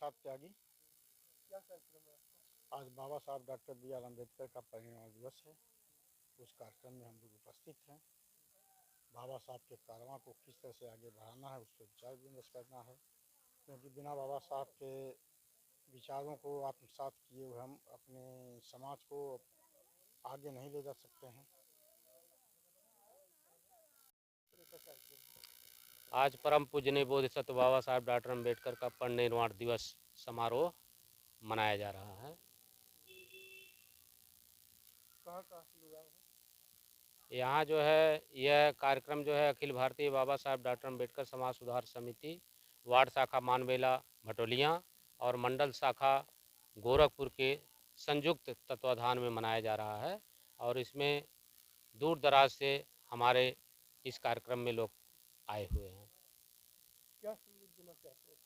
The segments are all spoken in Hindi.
साहब त्यागी। क्या कार्यक्रम है? आज बाबा साहब डॉक्टर B.R. अम्बेडकर का परिनिर्वाण दिवस है। उस कार्यक्रम में हम लोग उपस्थित हैं। बाबा साहब के कारवां को किस तरह से आगे बढ़ाना है, उस पर विचार विमर्श करना है, क्योंकि बिना बाबा साहब के विचारों को आत्मसात किए हुए हम अपने समाज को आगे नहीं ले जा सकते हैं। आज परम पूजनीय बोधिसत्व बाबा साहब डॉक्टर अम्बेडकर का परिनिर्वाण दिवस समारोह मनाया जा रहा है। यहाँ जो है यह कार्यक्रम जो है अखिल भारतीय बाबा साहब डॉक्टर अम्बेडकर समाज सुधार समिति वार्ड शाखा मानवेला भटोलियाँ और मंडल शाखा गोरखपुर के संयुक्त तत्वाधान में मनाया जा रहा है और इसमें दूर दराज से हमारे इस कार्यक्रम में लोग आए हुए हैं। क्या संदेश देना चाहते हैं?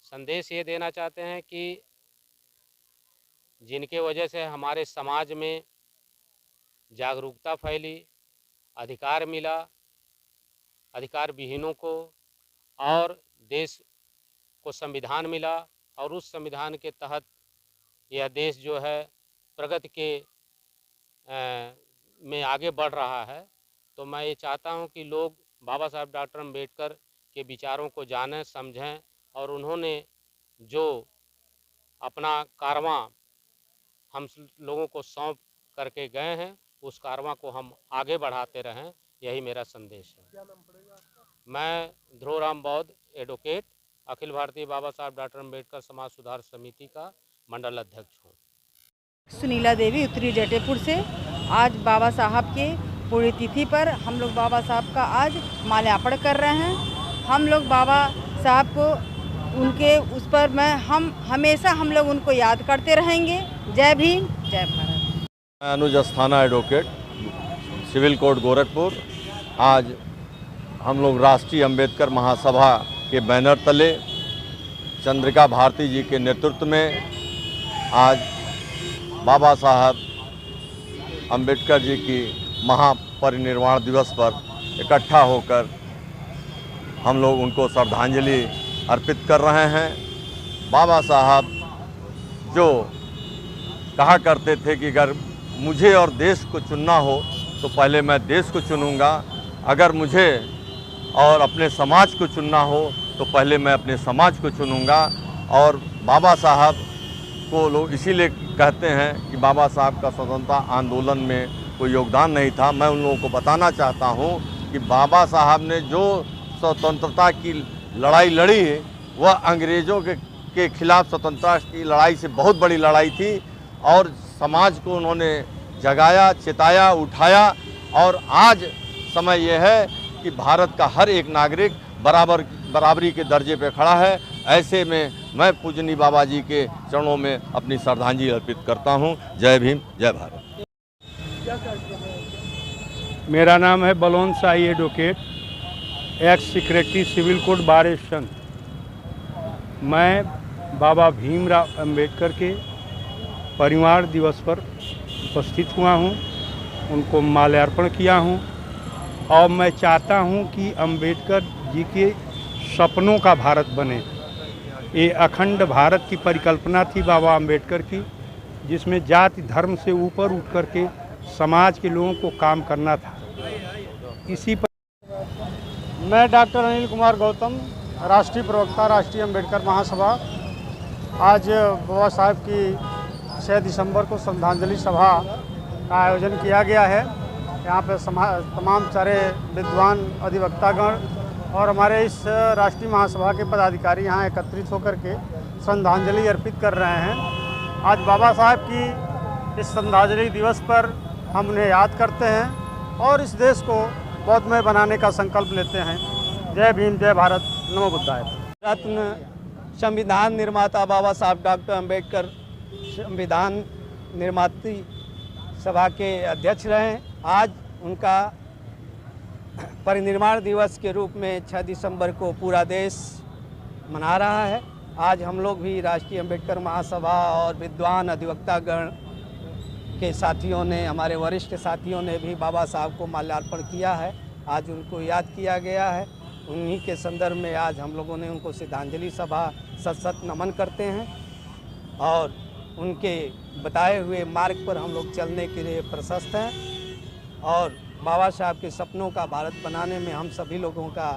संदेश ये देना चाहते हैं कि जिनके वजह से हमारे समाज में जागरूकता फैली, अधिकार मिला, अधिकार विहीनों को, और देश को संविधान मिला और उस संविधान के तहत यह देश जो है प्रगति के में आगे बढ़ रहा है। तो मैं ये चाहता हूं कि लोग बाबा साहब डॉक्टर अम्बेडकर के विचारों को जानें, समझें और उन्होंने जो अपना कारवां हम लोगों को सौंप करके गए हैं उस कारवां को हम आगे बढ़ाते रहें, यही मेरा संदेश है। क्या नाम पड़ेगा आपका? मैं ध्रुवराम बौद्ध एडवोकेट अखिल भारतीय बाबा साहब डॉक्टर अम्बेडकर समाज सुधार समिति का मंडल अध्यक्ष हूँ। सुनीला देवी उत्तरी जटेपुर से। आज बाबा साहब के पुण्यतिथि पर हम लोग बाबा साहब का आज माल्यार्पण कर रहे हैं। हम लोग बाबा साहब को उनके उस पर हम हमेशा लोग उनको याद करते रहेंगे। जय भीम, जय भारत। मैं Anuj Asthana advocate, civil court Gorakhpur. आज हम लोग राष्ट्रीय अम्बेडकर महासभा के बैनर तले चंद्रिका भारती जी के नेतृत्व में आज बाबा साहब अम्बेडकर जी की महापरिनिर्वाण दिवस पर इकट्ठा होकर हम लोग उनको श्रद्धांजलि अर्पित कर रहे हैं। बाबा साहब जो कहा करते थे कि अगर मुझे और देश को चुनना हो तो पहले मैं देश को चुनूंगा, अगर मुझे और अपने समाज को चुनना हो तो पहले मैं अपने समाज को चुनूंगा। और बाबा साहब को लोग इसीलिए कहते हैं कि बाबा साहब का स्वतंत्रता आंदोलन में कोई योगदान नहीं था। मैं उन लोगों को बताना चाहता हूं कि बाबा साहब ने जो स्वतंत्रता की लड़ाई लड़ी वह अंग्रेज़ों के खिलाफ स्वतंत्रता की लड़ाई से बहुत बड़ी लड़ाई थी और समाज को उन्होंने जगाया, चिताया, उठाया। और आज समय यह है कि भारत का हर एक नागरिक बराबरी के दर्जे पे खड़ा है। ऐसे में मैं पूजनीय बाबा जी के चरणों में अपनी श्रद्धांजलि अर्पित करता हूं। जय भीम, जय भारत। क्या कार्यक्रम है? मेरा नाम है Balwant Shahi advocate, ex secretary civil court bar station. मैं बाबा भीमराव अम्बेडकर के परिनिर्वाण दिवस पर उपस्थित हुआ हूं, उनको माल्यार्पण किया हूं और मैं चाहता हूं कि अम्बेडकर जी के सपनों का भारत बने। ये अखंड भारत की परिकल्पना थी बाबा अम्बेडकर की, जिसमें जाति धर्म से ऊपर उठ कर के समाज के लोगों को काम करना था। इसी पर मैं डॉक्टर अनिल कुमार गौतम, राष्ट्रीय प्रवक्ता, राष्ट्रीय अम्बेडकर महासभा। आज बाबा साहब की 6 दिसंबर को श्रद्धांजलि सभा का आयोजन किया गया है। यहाँ पर तमाम सारे विद्वान अधिवक्तागण और हमारे इस राष्ट्रीय महासभा के पदाधिकारी यहाँ एकत्रित होकर के श्रद्धांजलि अर्पित कर रहे हैं। आज बाबा साहब की इस श्रद्धांजलि दिवस पर हम उन्हें याद करते हैं और इस देश को बौद्धमय बनाने का संकल्प लेते हैं। जय भीम, जय भारत, नमो बुद्धाय। रत्न संविधान निर्माता बाबा साहब डॉक्टर अम्बेडकर संविधान निर्माती सभा के अध्यक्ष रहे। आज उनका परिनिर्वाण दिवस के रूप में 6 दिसंबर को पूरा देश मना रहा है। आज हम लोग भी राष्ट्रीय अम्बेडकर महासभा और विद्वान अधिवक्तागण के साथियों ने, हमारे वरिष्ठ साथियों ने भी बाबा साहब को माल्यार्पण किया है। आज उनको याद किया गया है। उन्हीं के संदर्भ में आज हम लोगों ने उनको श्रद्धांजलि सभा सत नमन करते हैं और उनके बताए हुए मार्ग पर हम लोग चलने के लिए प्रशस्त हैं और बाबा साहब के सपनों का भारत बनाने में हम सभी लोगों का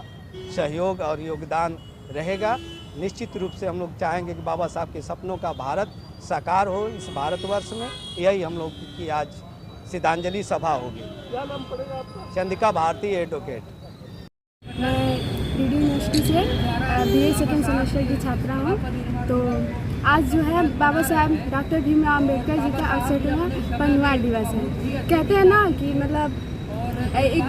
सहयोग और योगदान रहेगा। निश्चित रूप से हम लोग चाहेंगे कि बाबा साहब के सपनों का भारत साकार हो इस भारतवर्ष में। यही हम लोग की आज श्रद्धांजलि सभा होगी। क्या नाम पड़ेगा आपका? चंद्रिका भारती एडवोकेट। मैं डी यूनिवर्सिटी से BA सेकेंड सेमेस्टर की छात्रा हूँ। तो आज जो है बाबा साहब डॉक्टर भीमराव अम्बेडकर जी का 68वां परिनिर्वाण दिवस है। कहते हैं ना कि मतलब एक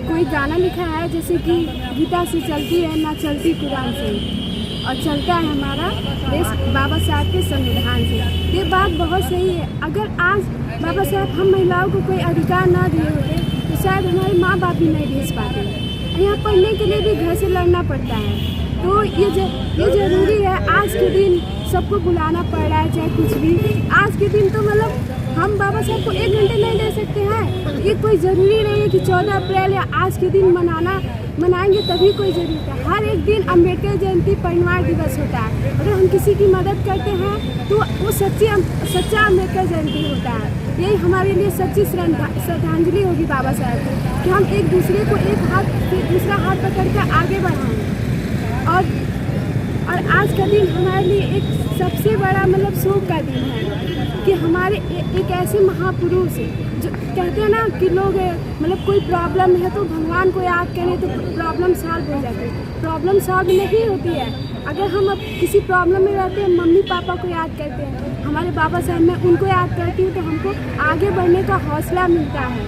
कोई गाना लिखा है जैसे कि गीता से चलती है ना चलती कुरान से, और चलता है हमारा देश बाबा साहब के संविधान से। ये बात बहुत सही है। अगर आज बाबा साहब हम महिलाओं को कोई अधिकार ना दिए होते तो शायद हमारे माँ बाप भी नहीं भेज पाते। यहाँ पढ़ने के लिए भी घर से लड़ना पड़ता है। तो ये ज़रूरी है। आज के दिन सबको बुलाना पड़ रहा है चाहे कुछ भी। आज के दिन तो मतलब हम बाबा साहब को 1 घंटे नहीं दे सकते हैं। ये कोई ज़रूरी नहीं है कि 14 अप्रैल या आज के दिन मनाएंगे तभी कोई ज़रूरी है। हर एक दिन अम्बेडकर जयंती परिनिर्वाण दिवस होता है। अगर हम किसी की मदद करते हैं तो वो सच्चा अम्बेडकर जयंती होता है। यही हमारे लिए सच्ची श्रद्धांजलि होगी बाबा साहब को कि हम एक दूसरे को एक हाथ फिर दूसरा हाथ पकड़ कर आगे बढ़ाएं। और आज का दिन हमारे लिए एक सबसे बड़ा मतलब शोक का दिन है कि हमारे एक ऐसे महापुरुष जो कहते हैं ना कि लोग मतलब कोई प्रॉब्लम है तो भगवान को याद करें तो प्रॉब्लम सॉल्व हो जाती है। प्रॉब्लम सॉल्व नहीं होती है। अगर हम अब किसी प्रॉब्लम में रहते हैं मम्मी पापा को याद करते हैं, हमारे बाबा साहब मैं उनको याद करती हूँ तो हमको आगे बढ़ने का हौसला मिलता है।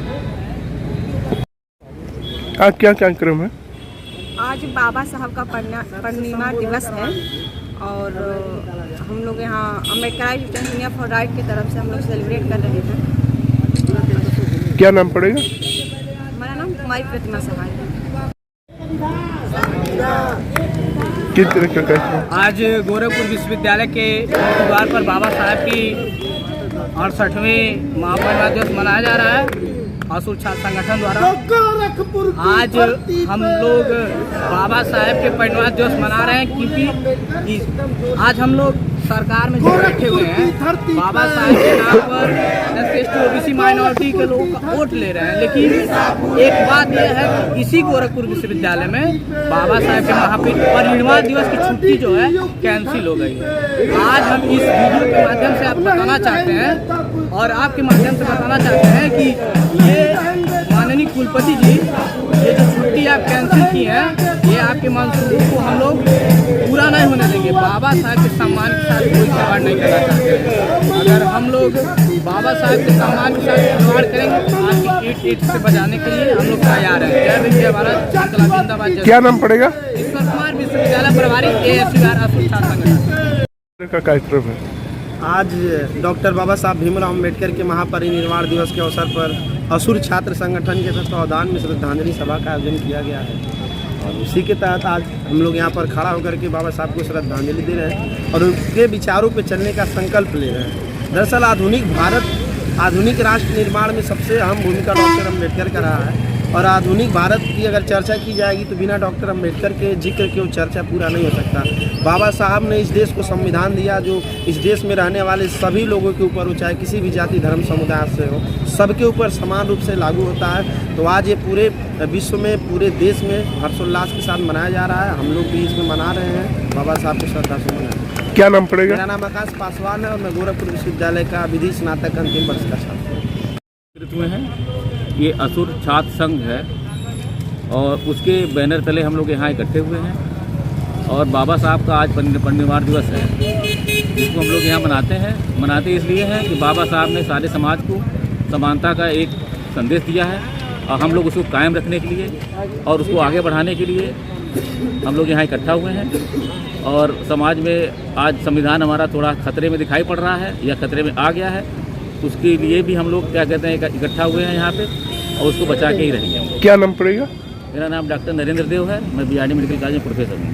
आज क्या कार्यक्रम है? आज बाबा साहब का परिनिर्वाण दिवस है और हम लोग यहाँ अम्बेडकर यूनियन फॉर राइट की तरफ से हम लोग सेलिब्रेट कर रहे हैं। क्या नाम पड़ेगा? हमारा नाम कुमारी प्रतिमा सहाय है। किस तरह का कार्यक्रम? आज गोरखपुर विश्वविद्यालय के द्वार पर बाबा साहब की 68वें महापरिनिर्वाण दिवस मनाया जा रहा है असुर छात्र संगठन द्वारा। आज हम लोग बाबा साहब के परिनिर्वाण दिवस मना रहे हैं क्योंकि आज हम लोग सरकार में जो बैठे हुए हैं बाबा साहब के नाम पर SC/ST OBC माइनॉरिटी के लोगों का वोट ले रहे हैं। लेकिन एक बात यह है कि इसी गोरखपुर विश्वविद्यालय में बाबा साहब के परिनिर्वाण दिवस की छुट्टी जो है कैंसिल हो गई है। आज हम इस वीडियो के माध्यम से आप बताना चाहते हैं और आपके माध्यम से बताना चाहते हैं कि ये माननीय कुलपति जी ये जो छुट्टी आप कैंसिल की है ये आपके मंसूबों को हम लोग पूरा नहीं होने देंगे। बाबा साहब के सम्मान के साथ कोई खिलवाड़ नहीं करना चाहते हैं। अगर हम लोग बाबा साहब के सम्मान के साथ खिलवाड़ करेंगे तो आपकी ईट से बजाने के लिए हम लोग तैयार हैं। जय भीम जय भारत जिंदाबाद। क्या नाम पड़ेगा? ईश्वर कुमार विश्वविद्यालय प्रभारी ASUR असुर छात्र संगठन का कार्यक्रम है। आज डॉक्टर बाबा साहब भीमराव अम्बेडकर के महापरिनिर्वाण दिवस के अवसर पर असुर छात्र संगठन के तत्वावधान में श्रद्धांजलि सभा का आयोजन किया गया है और उसी के तहत आज हम लोग यहाँ पर खड़ा होकर के बाबा साहब को श्रद्धांजलि दे रहे हैं और उनके विचारों पर चलने का संकल्प ले रहे हैं। दरअसल आधुनिक राष्ट्र निर्माण में सबसे अहम भूमिका डॉक्टर अम्बेडकर का रहा है और आधुनिक भारत की अगर चर्चा की जाएगी तो बिना डॉक्टर अम्बेडकर के जिक्र के वो चर्चा पूरा नहीं हो सकता। बाबा साहब ने इस देश को संविधान दिया जो इस देश में रहने वाले सभी लोगों के ऊपर हो, चाहे किसी भी जाति धर्म समुदाय से हो, सबके ऊपर समान रूप से लागू होता है। तो आज ये पूरे विश्व में पूरे देश में हर्षोल्लास के साथ मनाया जा रहा है। हम लोग भी इसमें मना रहे हैं, बाबा साहब को श्रद्धा से मना रहे हैं। क्या नाम पड़ेगा? मेरा नाम आकाश पासवान है और मैं गोरखपुर विश्वविद्यालय का विधि स्नातक अंतिम वर्ष का छात्र हूँ। ये असुर छात्र संघ है और उसके बैनर तले हम लोग यहाँ इकट्ठे हुए हैं और बाबा साहब का आज परिनिर्वाण दिवस है जिसको हम लोग यहाँ मनाते इसलिए हैं कि बाबा साहब ने सारे समाज को समानता का एक संदेश दिया है और हम लोग उसको कायम रखने के लिए और उसको आगे बढ़ाने के लिए हम लोग यहाँ इकट्ठा हुए हैं। और समाज में आज संविधान हमारा थोड़ा खतरे में दिखाई पड़ रहा है या खतरे में आ गया है, उसके लिए भी हम लोग क्या कहते हैं इकट्ठा हुए हैं यहाँ पे और उसको बचा के ही रहेंगे। क्या नाम पड़ेगा? मेरा नाम डॉक्टर नरेंद्र देव है, मैं BRD मेडिकल कॉलेज में प्रोफेसर हूँ।